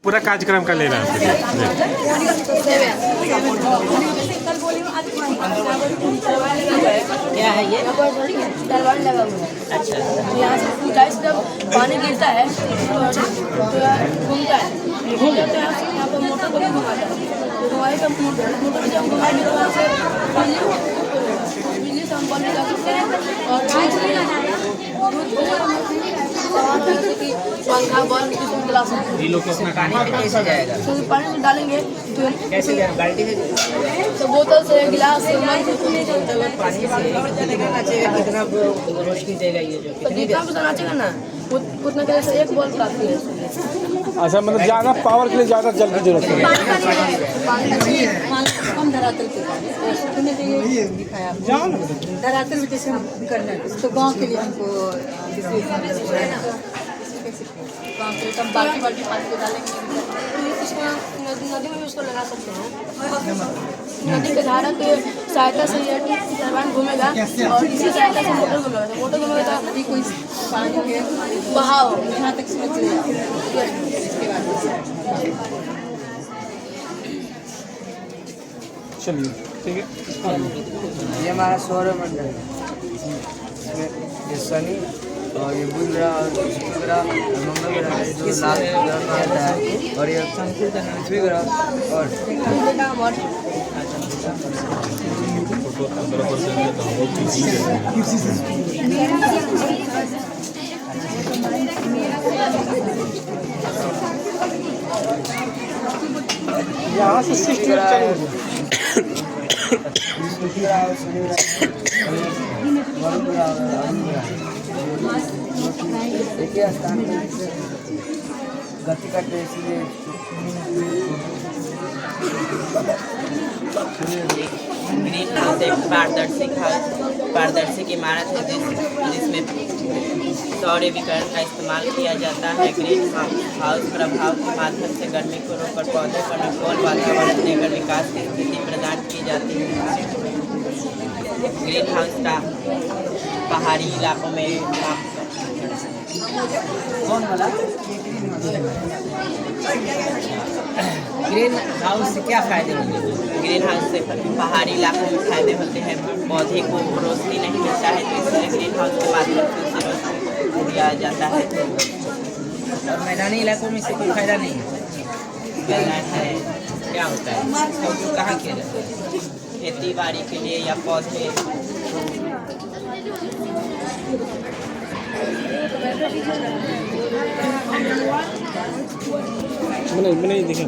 पूरा कार्यक्रम का लेना है क्या है ये? दरबार लगा हुआ है। अच्छा, यहाँ से ऊंचाई से जब पानी गिरता है तो घूमता है। घूमते हैं यहाँ पर मोटर को भी घुमाता है। तो हमारे सब मोटर से हम घुमाएंगे तो वहाँ से बिजली से हम बल्ब लगा सकते हैं। और पंखा बल्ब इसमें जला सकते हैं। इसमें पानी में कैसे जाएगा? तो पानी में डालेंगे तो कैसे जाएगा? बाल्टी से? तो बोतल से गिलास से पानी से कितना नाचेगा, कितना रोशनी देगा ये जो? तो जितना भी नाचेगा ना उतना के लिए एक बल्ब काफी है। अच्छा, मतलब ज़्यादा पावर के लिए ज़्यादा जल की जरूरत है। हम धरातल पे दिखाया धरातल में जैसे हम करना है तो गाँव के लिए हमको गाँव के लिए बाल्टी बाल्टी पानी को डालेंगे। नदी में भी उसको लगा सकते हैं। नदी के धारा के सहायता से ये टरबाइन घूमेगा और इसी सहायता से मोटर घूमेगा। मोटर घूमेगा तो अभी कोई पानी के बहाव यहाँ तक समझ लिया इसके बाद चलिए ठीक है। ये हमारा सौरमंडल है। ये शनि और ये बुध ग्रह और शुक्र ग्रह और मंगल ग्रह है जो लाल ग्रह में आता है। और ये पृथ्वी ग्रह और यहाँ से 60 ग्रह है। देखिए स्थान गति करते इसलिए ग्रीन हाउस एक पारदर्शिक इमारत है जिसमें सौर विकिरण का इस्तेमाल किया जाता है। ग्रीन हाउस प्रभाव के माध्यम से गर्मी को रोककर पौधों पर अनुकूल वातावरण देकर विकास की स्थिति प्रदान की जाती है। ग्रीन हाउस का पहाड़ी इलाकों में कौन वाला ग्रीन हाउस से क्या फायदे होंगे? ग्रीन हाउस से पहाड़ी इलाकों में फायदे होते हैं। पौधे को रोशनी नहीं मिलता है तो इसलिए ग्रीन हाउस के माध्यम से उसे रोशनी दिया जाता है। और मैदानी इलाकों में इससे कोई फायदा नहीं है। क्या होता है इसका उपयोग कहाँ किया जाता है? खेती बाड़ी के लिए या पौधे? मैंने देखा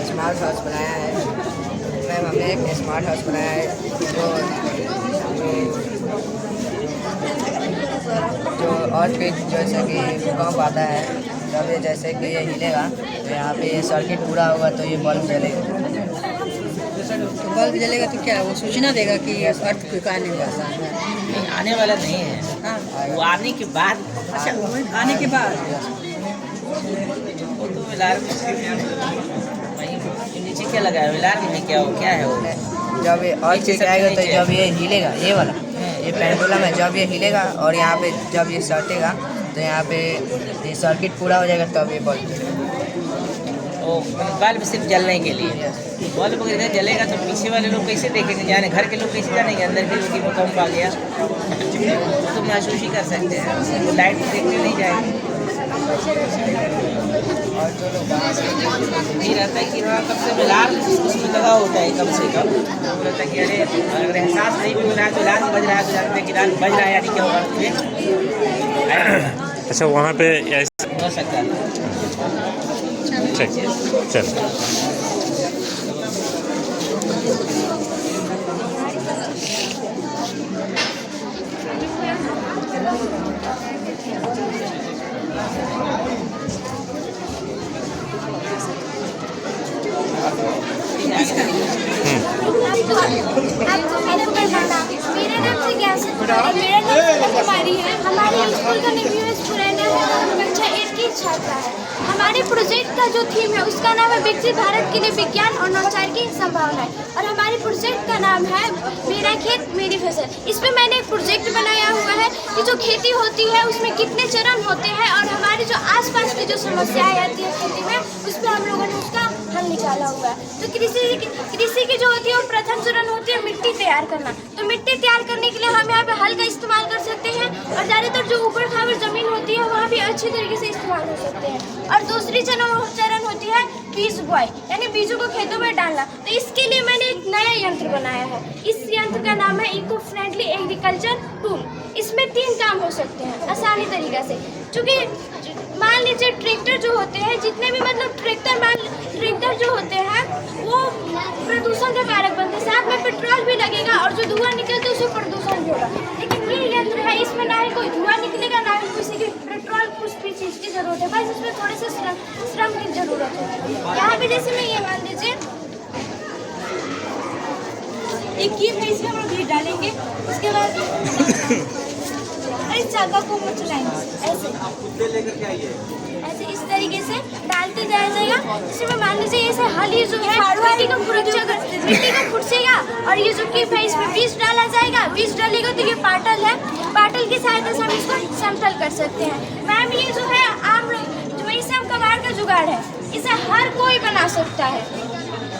स्मार्ट हाउस बनाया है। मैम हमने एक स्मार्ट हाउस बनाया है जो अर्थ पे जैसे कि भूकंप आता है तब ये जैसे कि ये हिलेगा तो यहाँ पे ये सर्किट पूरा होगा तो ये बल्ब जलेगा। तो बल्ब जलेगा तो क्या वो सूचना देगा कि अर्थ कोई का नहीं हुआ नहीं, आने वाला नहीं है। वो आने के बाद। अच्छा, आने के बाद वो तो विलार वहीं नीचे क्या लगा है? विलार में क्या हो क्या है वो? जब ये अर्थ पे आएगा तो जब ये हिलेगा ये वाला ये पेंडुलम है, जब ये हिलेगा और यहाँ पे जब ये सटेगा तो यहाँ पे ये सर्किट पूरा हो जाएगा तब ये बल्ब वो बल्ब सिर्फ जलने के लिए। बल्ब अगर इधर जलेगा तो पीछे वाले लोग कैसे देखेंगे? जाने घर के लोग कैसे जानेंगे अंदर के लोग की भूकंप आ गया? वो तो महसूस ही कर सकते हैं। वो लाइट तो देखने नहीं जाएंगे। और जो लोग बाहर से नहीं रहता है कि हाँ कब से मिलार उसमें लगा होता है कम से कम। तो रहता है कि अरे अगर एहसास नहीं भी हो रहा है तो लाल बज रहा है तो जानते हैं कि लाल बज रहा है यानी क्या होगा? अच्छा, वहाँ पे ऐसा हो सकता है। ठीक चल। मेरा नाम से क्या है? मेरा नाम कुमारी है। हमारे स्कूल का नेम यूएस पुराना है। कक्षा 8 की छात्रा है। हमारे प्रोजेक्ट का जो थीम है उसका नाम है विकसित भारत के लिए विज्ञान और नवाचार की संभावनाएं, और हमारे प्रोजेक्ट का नाम है मेरा खेत मेरी फसल। इसमें मैंने एक प्रोजेक्ट बनाया हुआ है कि जो खेती होती है उसमें कितने चरण होते हैं और हमारे जो आसपास की जो समस्याएं आती है खेती में उस पर हम लोगों ने उसका हल निकाला हुआ है। तो कृषि की जो होती है वो प्रथम चरण होती है मिट्टी तैयार करना। तो मिट्टी तैयार करने के लिए हम यहाँ पे हल का इस्तेमाल कर सकते हैं, और ज़्यादातर जो ऊबड़ खाबड़ जमीन होती है वहाँ भी अच्छी तरीके से इस्तेमाल हो सकते हैं। और दूसरी चरण होती है बीज बुआई, यानी बीजों को खेतों में डालना। तो इसके लिए मैंने एक नया यंत्र बनाया है। इस यंत्र का नाम है इको फ्रेंडली एग्रीकल्चर टूल। इसमें 3 काम हो सकते हैं आसानी तरीके से। क्योंकि मान लीजिए ट्रैक्टर जो होते हैं, जितने भी मतलब ट्रैक्टर जो होते हैं वो प्रदूषण का कारक बनते हैं, साथ में पेट्रोल भी लगेगा और जो धुआं निकलता है उससे प्रदूषण भी होगा। लेकिन ये यंत्र है, इसमें ना ही कोई धुआं निकलेगा ना ही किसी की पेट्रोल कुछ भी चीज़ की जरूरत है, बस इसमें थोड़े से श्रम की जरूरत है। यहाँ पे जैसे मैं ये मान लीजिए एक कीप है, इसमें हम घी डालेंगे, उसके बाद इस चाका को हम चलाएंगे ऐसे इस तरीके से डालते जाया जाएगा। इसमें मान लीजिए ऐसे हल ये जो है मिट्टी को खुरचेगा और ये जो कीप है इसमें बीज डाला जाएगा। बीज डालेगा तो ये पाटल है, पाटल की सहायता से हम इसको समतल कर सकते हैं। मैम ये जो है आम जो ये सब कबाड़ का जुगाड़ है, इसे हर कोई बना सकता है।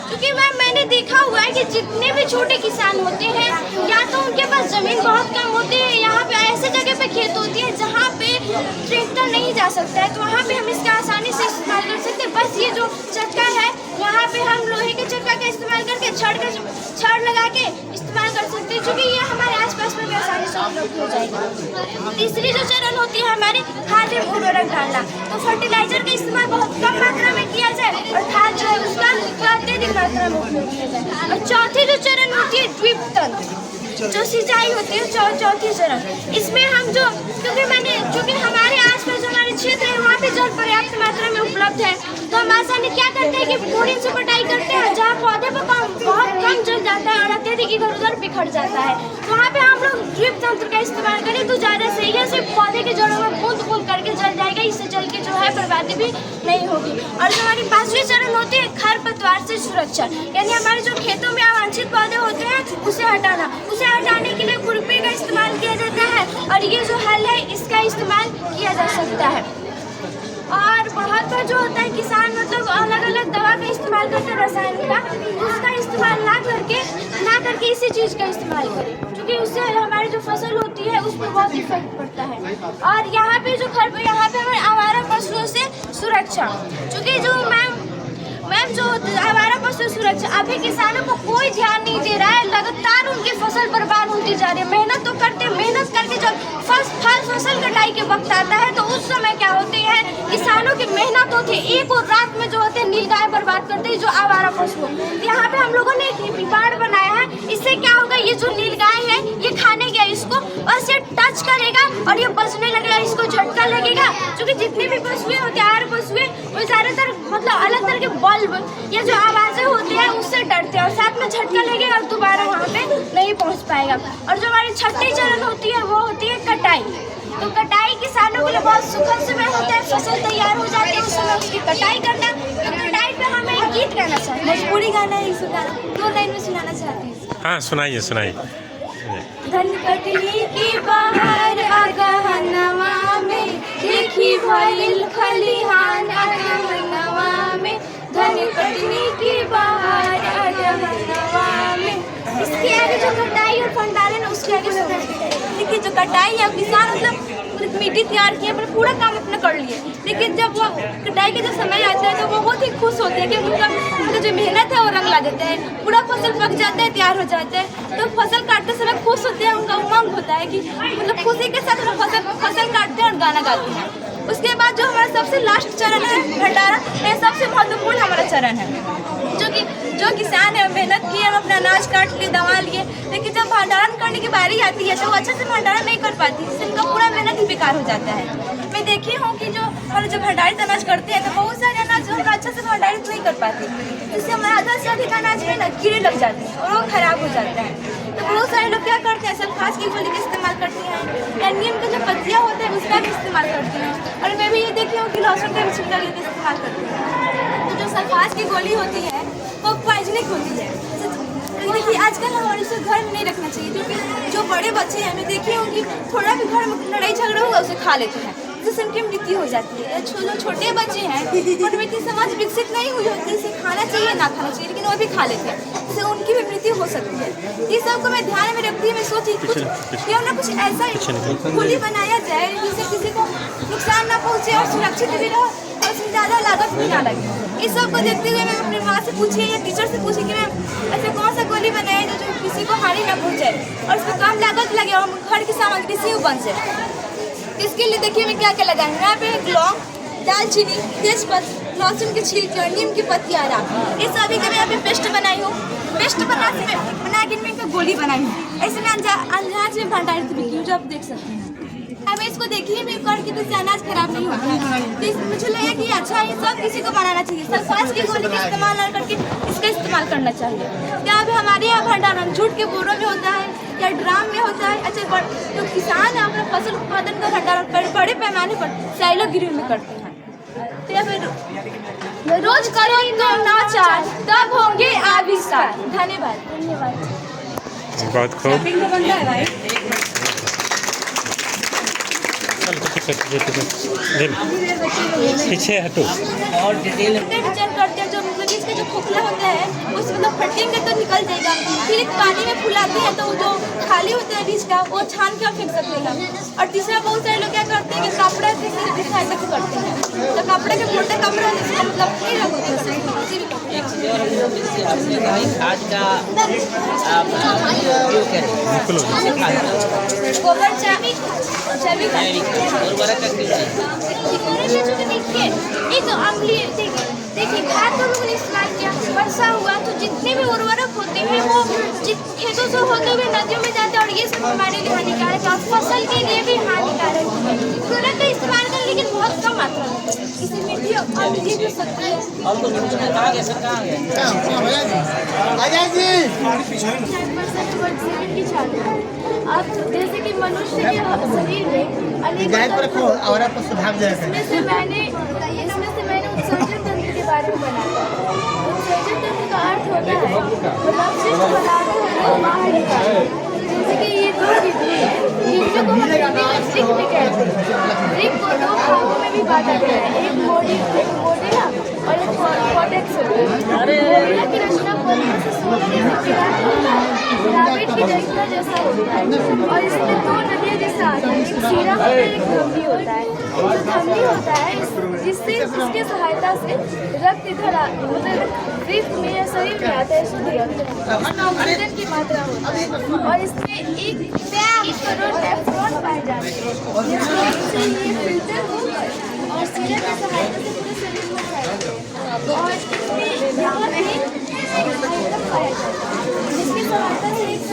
क्योंकि मैम मैंने देखा हुआ है कि जितने भी छोटे किसान होते हैं या तो उनके पास ज़मीन बहुत कम होती है, यहाँ पे ऐसे जगह पे खेत होती है जहाँ पे ट्रैक्टर नहीं जा सकता है, तो वहाँ पे हम इसका आसानी से इस्तेमाल कर सकते हैं। बस ये जो चक्का है यहाँ पे हम लोहे के चक्का का इस्तेमाल करके छड़ लगा के इस्तेमाल कर सकते हैं, क्योंकि ये हमारे आसपास में भी आसानी से उपलब्ध हो जाएगा। तीसरी जो चरण होती है हमारी खाद एवं उर्वरक डालना, तो फर्टिलाइजर का इस्तेमाल बहुत कम मात्रा में किया जाए और खाद जो है उसका अत्यधिक मात्रा में उपयोग किया जाए। और चौथी जो चरण होती है ड्रिप तंत्र, जो सिंचाई होती है चौथी चरण, इसमें हम जो क्योंकि हमारे आसपास जो हमारे क्षेत्र है वहाँ पे जल पर्याप्त मात्रा में उपलब्ध है, तो हम आसानी क्या करते हैं कि बोरिंग से कटाई करते हैं जहाँ पौधे पर बहुत कम जल जाता है और अत्यधिक इधर उधर बिखर जाता है, तो वहाँ पे हम लोग ड्रिप तंत्र का इस्तेमाल करें तो ज़्यादा सही है। सिर्फ पौधे के जड़ों में बूंद बूंद करके जल जाएगा, इससे जल के जो है बर्बादी भी नहीं होगी। और जो हमारी 5वीं चरण होती है खरपतवार से सुरक्षा, यानी हमारे जो खेतों में अवांछित पौधे होते हैं उसे हटाना। उसे हटाने के लिए खुरपी का इस्तेमाल किया जाता है और ये जो हल है इसका इस्तेमाल किया जा सकता है। और बहुत बार जो होता है किसान मतलब अलग अलग दवा का इस्तेमाल करते हैं रसायन का, उसका इस्तेमाल ना करके इसी चीज़ का इस्तेमाल करें, क्योंकि उससे हमारी जो फसल होती है उस पर बहुत इफेक्ट पड़ता है। और यहाँ पे हमें आवारा पशुओं से सुरक्षा, क्योंकि जो मैम जो आवारा पशु सुरक्षा, अभी किसानों को कोई ध्यान नहीं दे रहा है, लगातार उनकी फसल बर्बाद होती जा रही है। मेहनत तो करते हैं, मेहनत करके जब फसल कटाई के वक्त आता है तो उस समय क्या होते हैं किसानों की मेहनत होती है, एक और रात में जो होते हैं नीलगाय बर्बाद करते हैं जो आवारा पशु। यहाँ पे हम लोगों ने एक बाड़ बनाया है, इससे क्या होगा ये जो नीलगाय है ये खाने गया इसको और इसे टच करेगा और ये बचने लगेगा, इसको झटका लगेगा। क्योंकि जितने भी पशुएं होते हैं आहार पशुएं वो ज़्यादातर मतलब अलग तरह के बल्ब ये जो आवाज़ें होती है उससे डरते हैं और साथ में झटका लगेगा और दोबारा वहाँ पे नहीं पहुँच पाएगा। और जो हमारी 6ठी चरण होती है वो होती है कटाई। तो कटाई किसानों के लिए बहुत सुखद समय होता है, फसल तैयार हो जाती है उस समय उसकी कटाई करना। तो कटाई पे हमें एक गीत गाना चाहिए, भोजपुरी गाना है, इस गाना 2 लाइन में सुनाना चाहती हूँ। हाँ सुनाइए। धन कटनी की बाहर अगहनवा में देखी भइल खलिहान अगहनवा में, धन कटनी की बाहर अगहनवा में। इसके आगे जो कटाई और भंडारण है उसके आगे देखिए जो कटाई है किसान मतलब मिट्टी तैयार किया मतलब पूरा काम अपना कर लिए, लेकिन जब वो कटाई का जब समय आता है तो वो बहुत ही खुश होते हैं कि उनका जो मेहनत है वो रंग ला देते हैं, पूरा फसल पक जाता है, तैयार हो जाता है। तो फसल काटते समय खुश होते हैं, उनका उमंग होता है कि मतलब खुशी के साथ वो फसल काटते हैं और गाना गाते हैं। उसके बाद जो हमारा सबसे लास्ट चरण है भंडारण, ये सबसे महत्वपूर्ण हमारा चरण है। जो किसान है मेहनत किए, हम अपना अनाज काट लिए, दवा लिए, लेकिन जब भंडारण करने की बारी आती है तो वो अच्छे से भंडारण नहीं कर पाती, जिससे उनका पूरा मेहनत ही बेकार हो जाता है। मैं देखी हूँ कि जो हम जब भंडारित अनाज करते हैं तो बहुत सारे अनाज जो हम अच्छे से भंडारित नहीं कर पाते, जिससे हमारा आधा से अधिक अनाज में ना कीड़े लग जाते हैं और वो खराब हो जाता है। तो बहुत सारे लोग क्या करते हैं, सल्फास की गोली का इस्तेमाल करते हैं या नीम का जो पत्तियाँ होते हैं उसका भी इस्तेमाल करते हैं। और मैं भी ये देखी हूँ कि लहसुन का भी छिलका लेकर इस्तेमाल करते हैं। तो जो सल्फास की गोली होती है वो पॉइजनिक होती है। देखिए आजकल हमारे से घर में नहीं रखना चाहिए, क्योंकि जो बड़े बच्चे हैं मैं देखी हूँ कि थोड़ा भी घर में लड़ाई झगड़ा होगा उसे खा लेते हैं, जिससे उनकी मृत्यु हो जाती है। जो छोटे बच्चे हैं उनमें इतनी समझ विकसित नहीं हुई होती, इसे खाना चाहिए ना खाना चाहिए, लेकिन वो भी खा लेते हैं, जिससे उनकी भी मृत्यु हो सकती है। इस सबको मैं ध्यान में रखती हूँ, मैं सोची कुछ क्यों ना कुछ ऐसा गोली बनाया जाए जिससे किसी को नुकसान ना पहुँचे और सुरक्षित भी रहो और उसमें ज़्यादा लागत भी ना लगे। इस सब को देखते हुए मैं अपनी माँ से पूछी या टीचर से पूछी कि मैं ऐसे कौन सा गोली बनाए जो किसी को हानि ना पहुँचाए और उसमें कम लागत लगे और घर की सामग्री से बन जाए। इसके लिए देखिए मैं क्या क्या लगाई हूँ। यहाँ पे लौंग, दालचीनी, तेजपत्ता, लहसुन के छिलके और नीम की पत्तियाँ इस सभी का मैं यहाँ पे पेस्ट बनाई हूँ। पेस्ट बना के मैं इनका गोली बनाई हूँ। ऐसे मैं अनाज में भंडारित भी की हूँ, जो आप देख सकते हैं। हमें इसको देखिए भी करके तो अनाज खराब नहीं होता है। तो मुझे लगा कि अच्छा ये सब किसी को बनाना चाहिए। सल्फास की गोली का इस्तेमाल ना करके इसका इस्तेमाल करना चाहिए। क्या अभी हमारे यहाँ भंडारण झूठ के बोरों में होता है या ड्राम में होता है। अच्छा जो किसान है अपना फसल उत्पादन का भंडारण बड़े पैमाने पर सैलो गिरी में करते हैं। तो या फिर रोज करो तो नाचार तब होंगे आविष्कार। धन्यवाद। बहुत खूब। पीछे हटो। और डिटेल विचार करते हैं जो मतलब इसका जो खोखला होता है उसमें मतलब फटेंगे तो निकल जाएगा। फिर एक पानी में फुलाते हैं तो जो खाली होता है बीज का वो छान के फेंक सकते हैं। और तीसरा बहुत सारे लोग क्या करते हैं कि कपड़ा से सहायता से करते हैं, तो कपड़े के मोटे कपड़ा जिसका मतलब नहीं रखते खाद का उपयोग करें, गोबर चाबी उर्वरक ये तो अम्लीय देखिए खाद का लोगों ने इस्तेमाल किया। वर्षा हुआ तो जितने भी उर्वरक होते हैं वो खेतों से होते हुए नदियों में जाते हैं और ये सब हमारे लिए हानिकारक है और फसल के लिए भी हानिकारक है। उर्वरक का इस्तेमाल करें लेकिन बहुत कम मात्रा में, इसे मिट्टी अम्लीय हो सकती है। अब जैसे कि मनुष्य के शरीर में अनेक इसमें से मैंने उत्सर्जन तंत्र के बारे में बनाया। उत्सर्जन तंत्र का अर्थ होता है अपशिष्ट पदार्थों को बाहर निकालना। जैसे कि ये दो चीजों को हम रिक भी कहते हैं। रिक को दो भागों में भी बांटा गया है, एक मोडिला और एक कॉर्टेक्स। मोडिला की रचना पौधों से 16 पिरामिड की रेखा जैसा होता है और इसमें दो नदियाँ जैसा आता है, एक सीरा होता है एक धमनी होता है। जो धमनी होता है जिससे इसके सहायता से रक्त इधर मतलब रक्त में या शरीर में आता है, शुद्ध रक्त ऑक्सीजन की मात्रा होता है और इसमें एक करोड़ नेफ्रॉन पाए जाते हैं जिससे ये फिल्टर होकर और सीरम की सहायता से पूरे शरीर में फैलते हैं। और इसमें यहाँ पाया जाता है जिसकी सहायता से एक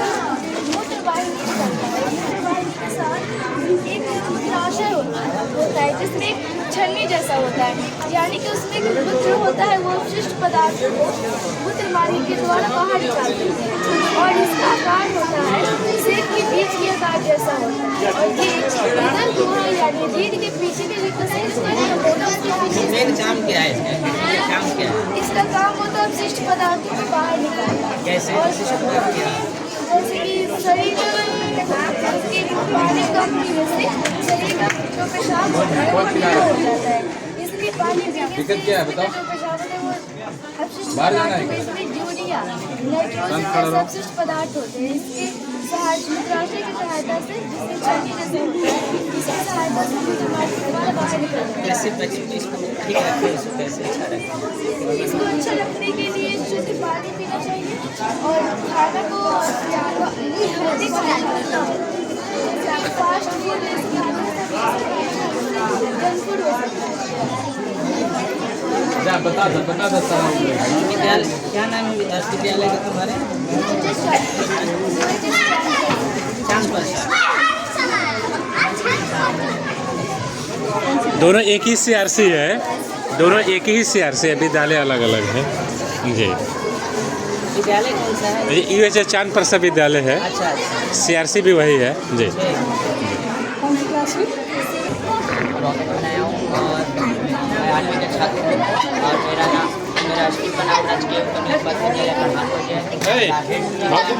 मूत्र वाहिनी निकलता है। मूत्र वाहिनी के साथ एक मूत्राशय होता है जिसमें एक छन्नी जैसा होता है, यानी कि उसमें एक मूत्र होता है वो अपशिष्ट पदार्थ को मूत्र वाहिनी के द्वारा बाहर निकालते हैं और इसका आकार होता है सेब के बीज के आकार जैसा होता है। और ये इधर गुहा यानी रीढ़ के पीछे के काम क्या है? काम क्या है? इसका काम होता है अपशिष्ट पदार्थों को बाहर निकालना। कैसे? जैसे कि शरीर के पानी कम पीने से शरीर का जो पेशाब होता है वो ढीला हो जाता है, इसलिए पानी पीने से जो पेशाब होता है वो अपशिष्ट पदार्थ में इसमें यूरिया नाइट्रोजन जैसे अपशिष्ट पदार्थ होते हैं। इसके मूत्राशय की सहायता से जिससे छन्नी जैसे होती है इसकी सहायता से मूत्र द्वारा बाहर निकलता है। कैसे बच्चे इसको ठीक रखें, इसको कैसे अच्छा रखें? इसको अच्छा रखने के लिए शुद्ध पानी पीना चाहिए और खाना को हेल्दी बनाना चाहिए। फास्ट फूड जंक फूड हो सकता है। विद्यालय क्या नाम है विद्यालय का तुम्हारे? दोनों एक ही CRC है, दोनों एक ही CRC है, विद्यालय अलग अलग है जी। विद्यालय कौन सा है? ये UHS चांद प्रसाद विद्यालय है, अच्छा अच्छा। CRC भी वही है जी। कौन सी क्लास में? रॉकेट बनाया हूँ और मैं 8वीं का छात्र हूँ और मेरा स्कूल का नाम राजकीय उत्तर मध्य विद्यालय पठानकोट है। लाल बहादुर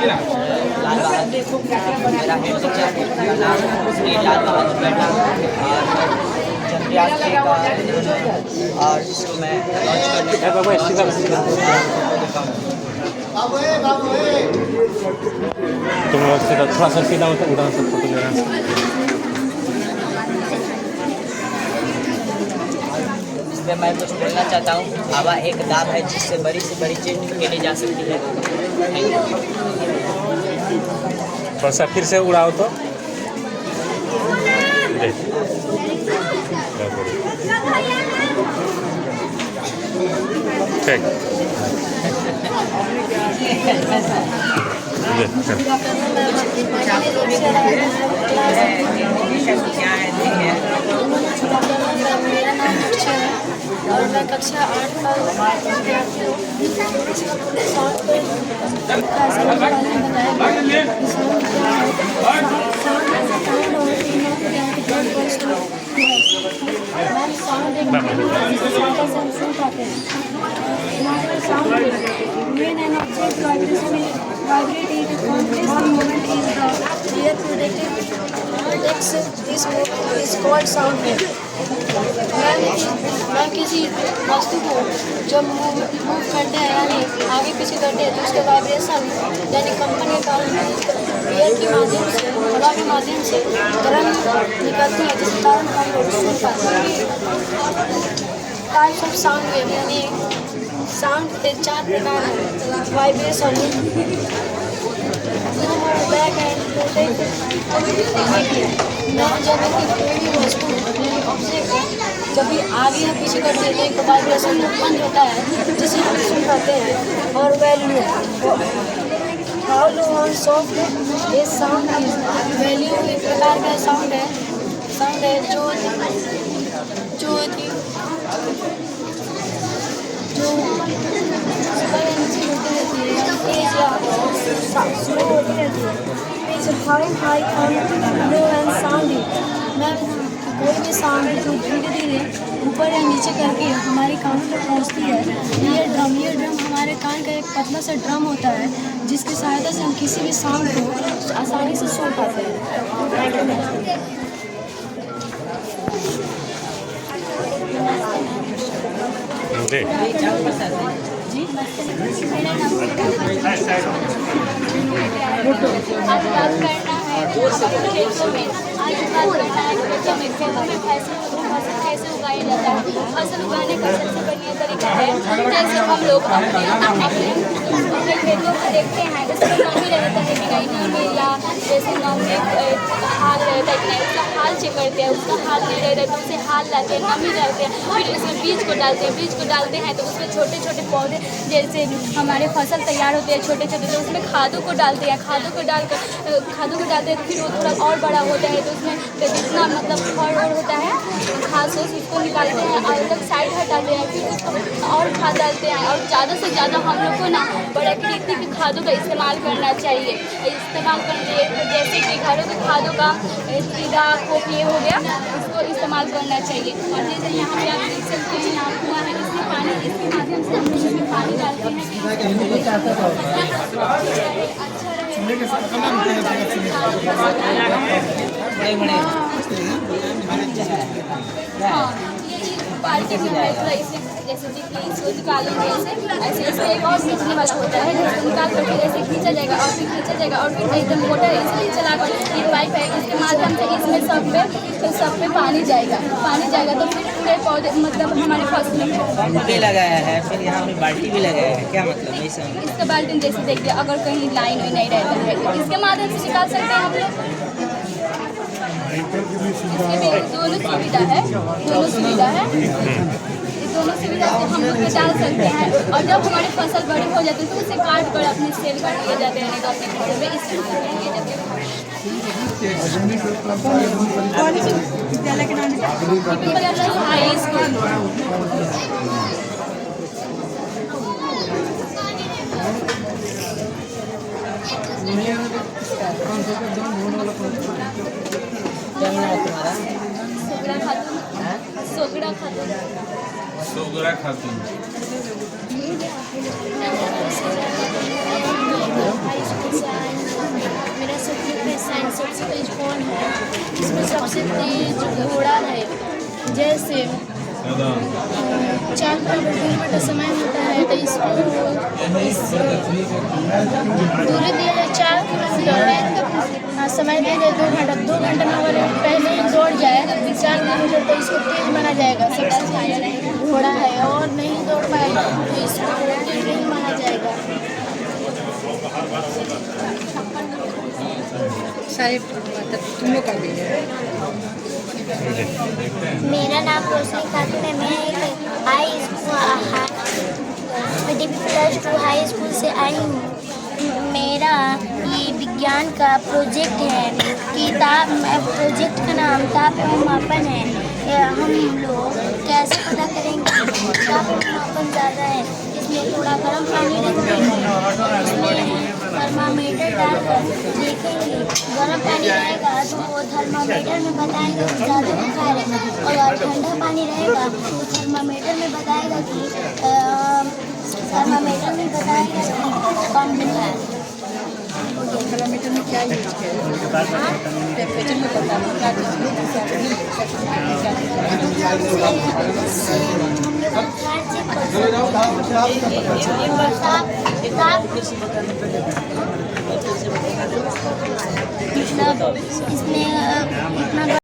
मेरा हेड टीचर का नाम श्री लाल बहादुर बेटा और चंद्रयान का और जिसको मैं लॉन्च करने जा रहा हूँ। तुम लोग थोड़ा सा सीधा होता उड़ा सब फोटो लेना। इसमें मैं कुछ बोलना चाहता हूँ। हवा एक दाब है जिससे बड़ी से बड़ी चीज निकाली जा सकती है। Thank you. थोड़ा सा फिर से उड़ाओ तो जी। ठीक क्या है नहीं है? मेरा नाम अक्षय है और मैं कक्षा 8 का विद्यार्थी हूँ। साउंड पे कैसे बताया साउंड क्या है, साउंड ऐसा साउंड और तीनों मैम साउंड एक कैसे हम सुन पाते हैं। Sound main and object vibration vibrate it continuous movement is the air predicted detects this movement is called sound wave। Ma'am किसी वस्तु को जब मूव करते हैं यानी आगे पीछे करते हैं तो उसके वाइब्रेशन यानी कंपन के कारण एयर के माध्यम से हवा के माध्यम से तरंग निकलती है जिस कारण हम लोग सुन पाते हैं। टाइप्स ऑफ साउंड वेव यानी साउंड के 4 प्रकार हैं। वाइब्रेशन, बैक एंड प्रोटेक्ट मैं जब कोई भी वस्तु ऑब्जेक्ट है जब भी आगे या पीछे करते हैं तो एक वाइब्रेशन उत्पन्न होता है जिसे हम सुन पाते हैं। और value how low on soft ये साउंड वैल्यू एक प्रकार का साउंड है जो high low and sound ma'am कोई भी साउंड जो धीरे धीरे ऊपर या नीचे करके हमारे कानों तक पहुंचती है। ये ड्रम हमारे कान का एक पतला सा ड्रम होता है जिसकी सहायता से हम किसी भी साउंड को आसानी से सुन पाते हैं। जी आज बात करना है खेतों में फसल कैसे उगाया जाता है। फसल उगाने का सबसे बढ़िया तरीका है जैसे हम लोग अपने खेतों को देखते हैं इसमें नमी रहता है कि नहीं नमी या जैसे नमी हाल रहता है कि नहीं उसका हाल चेक करते हैं। उसका हाल नहीं रहता है तो उसे हाल लाते हैं नमी डालते हैं फिर इसमें बीज को डालते हैं तो उसमें छोटे छोटे पौधे जैसे हमारे फसल तैयार होते हैं छोटे छोटे तो उसमें खादों को डालते हैं तो फिर वो थोड़ा और बड़ा होता है तो उसमें जितना मतलब फल और होता है घास उसको निकालते हैं और अलग साइड हटाते हैं फिर उसको और खाद डालते हैं। और ज़्यादा से ज़्यादा हम लोग को ना प्राकृतिक की खादों का इस्तेमाल करना चाहिए। जैसे कि घरों की खादों का कीड़ा खोखले हो गया उसको इस्तेमाल करना चाहिए। और जैसे यहाँ पे आप देख सकते हैं यहाँ कुआं है इसके माध्यम से हम लोग इसमें पानी डालते हैं हाँ बाल्टी में है थोड़ा इसे जैसे कि इसको निकालेंगे ऐसे इसमें एक और खींचने वाला होता है जिसको निकाल करके ऐसे खींचा जाएगा और फिर एकदम मोटर इसलिए चलाकर ये पाइप है इसके माध्यम से इसमें सब पे पानी जाएगा तो फिर पूरे पौधे मतलब हमारे फसल में पंप लगाया है फिर यहाँ पे बाल्टी भी लगाया है क्या मतलब ऐसा? इसका बाल्टी जैसे देखिए अगर कहीं लाइन भी नहीं रहता है तो इसके माध्यम से निकाल सकते हैं हम लोग। इसके दोनों सुविधा है दोनों सुविधा से हम लोग डाल सकते हैं। और जब हमारी फसल बड़ी हो जाती है तो उसे काट कर अपने सेल कर लिए जाते हैं तो अपने घरों में इस्तेमाल करेंगे। विद्यालय के नाम हाई स्कूल क्या नाम है तुम्हारा? सोगड़ा खातून। हाँ? सोगड़ा खातून। सोगरा खातून। हाई स्कूल से आई हूँ। मेरा सब्जेक्ट है साइंस, सबसे तेज कौन है? इसमें सबसे तेज घोड़ा है। जैसे 4 किलोमीटर समय होता है तो इसको दूरी दिया है 4 किलोमीटर। हाँ, समय दिया जाए 2 घंटा। 2 घंटा में अगर पहले ही दौड़ जाए 4 किलोमीटर तो इसको तेज माना जाएगा। सबसे घोड़ा है और नहीं दौड़ पाएगा तो इसको तेज नहीं माना जाएगा। सारे मतलब तुम लोग का भी है। मेरा नाम रोशनी खातून है। मैं एक +2 हाई स्कूल से आई हूँ। मेरा ये विज्ञान का प्रोजेक्ट है। प्रोजेक्ट का नाम ताप एवं मापन है। हम लोग कैसे पता करेंगे ताप एवं मापन ज़्यादा है? इसमें थोड़ा गर्म पानी रखेंगे, इसमें थर्मामीटर डालकर देखेंगे। गर्म पानी रहेगा तो वो थर्मामीटर में बताएगा कि ज़्यादा बुखार है, और अगर ठंडा पानी रहेगा तो थर्मामीटर में बताएगा कि कम बुखार है। थर्मामीटर में क्या यूज किया है? टेम्परेचर में पता नहीं क्या चीज़ इसमें